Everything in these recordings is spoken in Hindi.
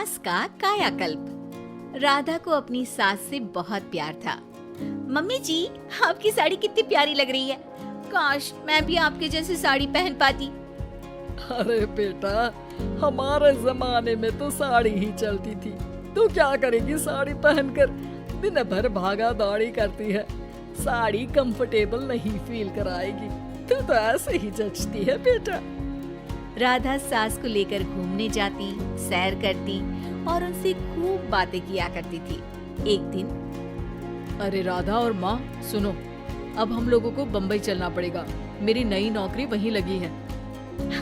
सास का कायाकल्प। राधा को अपनी सास से बहुत प्यार था। मम्मी जी, आपकी साड़ी कितनी प्यारी लग रही है। काश मैं भी आपके जैसी साड़ी पहन पाती। अरे बेटा, हमारे जमाने में तो साड़ी ही चलती थी। तू क्या करेगी साड़ी पहनकर? दिन भर भागा दौड़ी करती है। साड़ी कंफर्टेबल नहीं फील कराएगी। तू तो ऐसे ही जचती है बेटा। राधा सास को लेकर घूमने जाती, सैर करती और उनसे खूब बातें किया करती थी। एक दिन, अरे राधा और माँ सुनो, अब हम लोगों को बम्बई चलना पड़ेगा। मेरी नई नौकरी वहीं लगी है।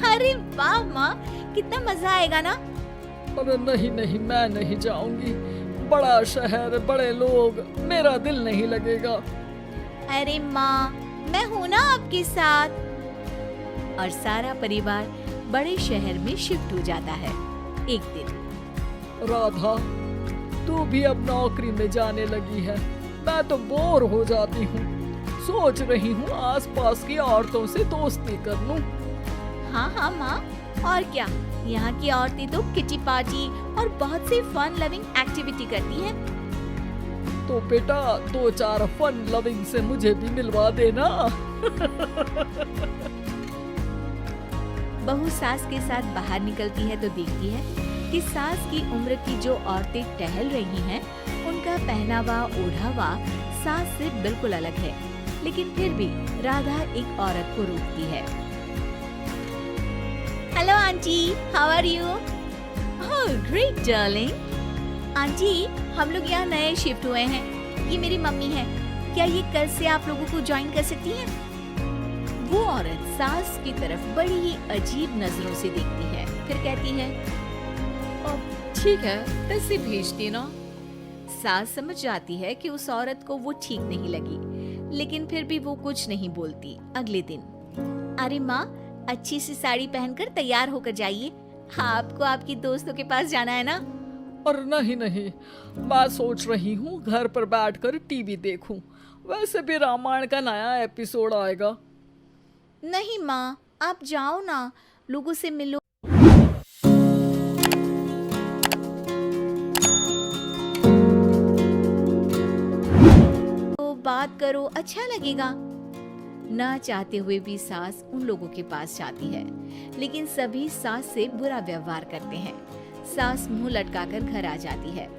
अरे वाह माँ, कितना मजा आएगा ना। अरे नहीं नहीं, मैं नहीं जाऊंगी। बड़ा शहर, बड़े लोग, मेरा दिल नहीं लगेगा। अरे माँ, मैं हूँ ना आपके साथ। और सारा परिवार बड़े शहर में शिफ्ट हो जाता है। एक दिन, राधा, तू भी अब नौकरी में जाने लगी है। मैं तो बोर हो जाती हूँ। सोच रही हूँ आसपास की औरतों से दोस्ती कर लूं। हाँ हाँ माँ, और क्या, यहाँ की औरतें तो किटी पार्टी और बहुत सी फन लविंग एक्टिविटी करती हैं। तो बेटा 2-4 फन लविंग से मुझे भी मिलवा देना। बहू सास के साथ बाहर निकलती है तो देखती है कि सास की उम्र की जो औरतें टहल रही हैं, उनका पहनावा ओढ़ावा सास से बिल्कुल अलग है। लेकिन फिर भी राधा एक औरत को रोकती है। Hello aunty, how are you? Oh great darling. Aunty, हम लोग यहाँ नए शिफ्ट हुए हैं। ये मेरी मम्मी है। क्या ये कल से आप लोगों को ज्वाइन कर सकती हैं? वो औरत सास की तरफ बड़ी ही अजीब नजरों से देखती है, फिर कहती है, अब ठीक है, ऐसे भेज देना। सास समझ जाती है कि उस औरत को वो ठीक नहीं लगी, लेकिन फिर भी वो कुछ नहीं बोलती। अगले दिन, अरे माँ, अच्छी सी साड़ी पहनकर तैयार होकर जाइए। आपको आपकी दोस्तों के पास जाना है ना। और नहीं नहीं, मैं सोच रही हूँ घर पर बैठकर टीवी देखूं। वैसे भी रामायण का नया एपिसोड आएगा। नहीं माँ, आप जाओ ना, लोगों से मिलो, तो बात करो, अच्छा लगेगा। ना चाहते हुए भी सास उन लोगों के पास जाती है, लेकिन सभी सास से बुरा व्यवहार करते हैं। सास मुंह लटकाकर घर आ जाती है।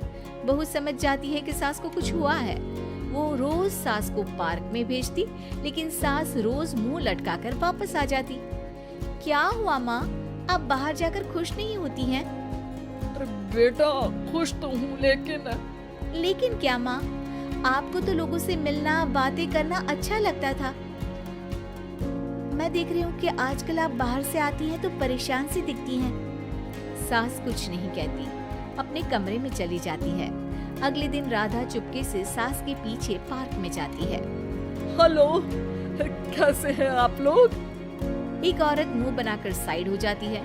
बहू समझ जाती है कि सास को कुछ हुआ है। वो रोज सास को पार्क में भेजती, लेकिन सास रोज मुंह लटकाकर वापस आ जाती। क्या हुआ माँ, आप बाहर जाकर खुश नहीं होती हैं? अरे बेटा, खुश तो हूँ, लेकिन क्या माँ? आपको तो लोगों से मिलना, बातें करना अच्छा लगता था। मैं देख रही हूँ कि आजकल आप बाहर से आती हैं तो परेशान सी दिखती हैं। सास कुछ नहीं कहती, अपने कमरे में चली जाती है। अगले दिन राधा चुपके से सास के पीछे पार्क में जाती है। हेलो, कैसे हैं आप लोग? एक औरत मुंह बनाकर साइड हो जाती है।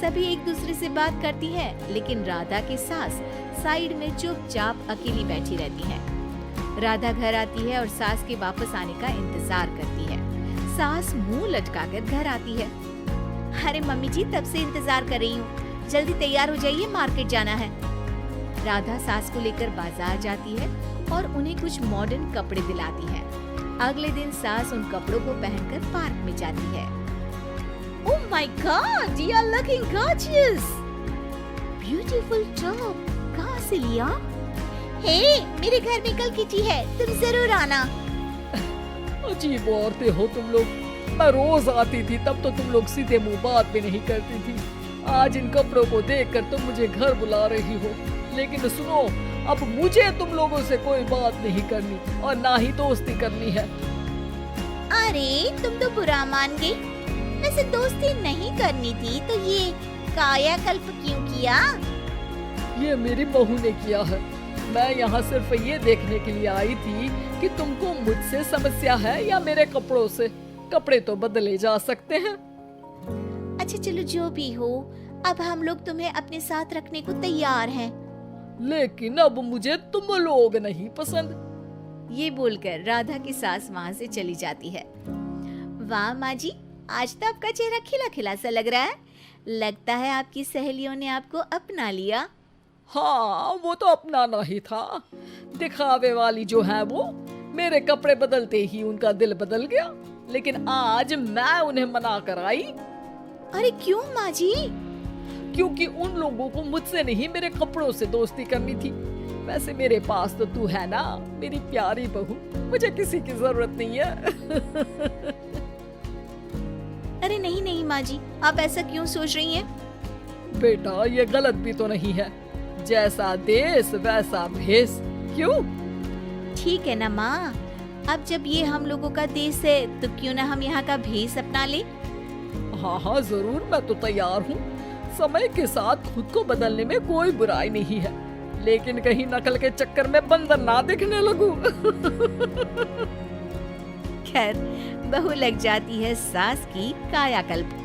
सभी एक दूसरे से बात करती है, लेकिन राधा की सास साइड में चुपचाप अकेली बैठी रहती है। राधा घर आती है और सास के वापस आने का इंतजार करती है। सास मुंह लटकाकर घर आती है। अरे मम्मी जी, तब से इंतजार कर रही हूँ, जल्दी तैयार हो जाइए, मार्केट जाना है। राधा सास को लेकर बाजार जाती है और उन्हें कुछ मॉडर्न कपड़े दिलाती है। अगले दिन सास उन कपड़ों को पहनकर पार्क में जाती है। Oh my God, you are looking gorgeous. Beautiful top, कहाँ से लिया? हे, मेरे घर में कल किटी है, तुम जरूर आना। अजीब औरतें हो तुम लोग। मैं रोज आती थी, तब तो तुम लोग सीधे मुंह बात भी नहीं करती थी। आज इन कपड़ों को देखकर तुम मुझे घर बुला रही हो। लेकिन सुनो, अब मुझे तुम लोगों से कोई बात नहीं करनी और ना ही दोस्ती करनी है। अरे तुम तो बुरा मान गई। वैसे दोस्ती नहीं करनी थी तो ये कायाकल्प क्यों किया? ये मेरी बहू ने किया है। मैं यहाँ सिर्फ ये देखने के लिए आई थी कि तुमको मुझसे समस्या है या मेरे कपड़ों से। कपड़े तो बदले जा सकते हैं। अच्छा चलो, जो भी हो, अब हम लोग तुम्हें अपने साथ रखने को तैयार हैं। लेकिन अब मुझे तुम लोग नहीं पसंद। ये बोलकर राधा की सास वहाँ से चली जाती है। वाह माँ जी, आज तो आपका चेहरा खिला खिला सा लग रहा है। लगता है आपकी सहेलियों ने आपको अपना लिया। हाँ, वो तो अपनाना ही था। दिखावे वाली जो है वो, मेरे कपड़े बदलते ही उनका दिल बदल गया। लेकिन आज मैं उन्हें मना कर आई, अरे क्यों माँ जी? क्योंकि उन लोगों को मुझसे नहीं मेरे कपड़ों से दोस्ती करनी थी। वैसे मेरे पास तो तू है ना, मेरी प्यारी बहू, मुझे किसी की जरूरत नहीं है। अरे नहीं नहीं माँ जी, आप ऐसा क्यों सोच रही हैं? बेटा, ये गलत भी तो नहीं है। जैसा देश वैसा भेष, क्यों? ठीक है ना माँ, अब जब ये हम लोगों का देश है तो क्यों ना हम यहाँ का भेष अपना ले। हाँ हाँ जरूर, मैं तो तैयार हूँ। समय के साथ खुद को बदलने में कोई बुराई नहीं है, लेकिन कहीं नकल के चक्कर में बंदर ना दिखने लगूं। खैर, बहू लग जाती है सास की कायाकल्प।